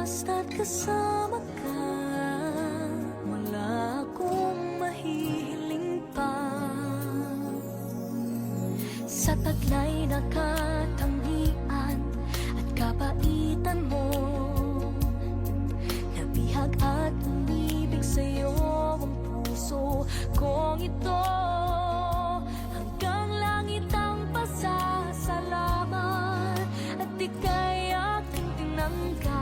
basta't kasama ka, wala akong mahihiling pa. Sa taglay na katangian at kabaitan mo, nabihag at umibig sa'yo ang puso kong ito. Hanggang langit ang pasasalamat at ika'y aking tinanggap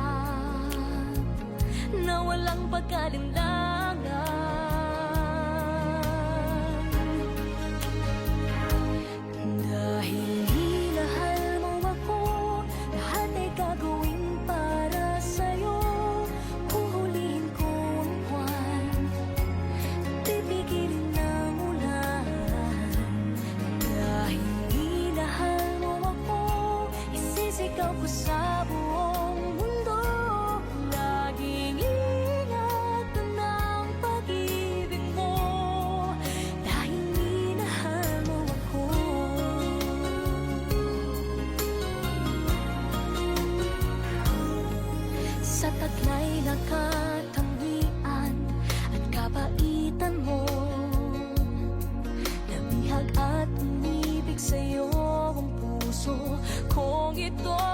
na walang pag-alinlangan. Dahil minahal mo ako, lahat ay gagawin para sa'yo. Huhulihin ko ang buwan, pipigilin ng ulan. Dahil minahal mo ako, isisigaw ko sa buong mundo. Laging ingatan ng pag-ibig mo, dahil minahal mo ako. Sa taglay na katangian at kabaitan mo, nabihag at umibig sa'yo ang puso kong ito.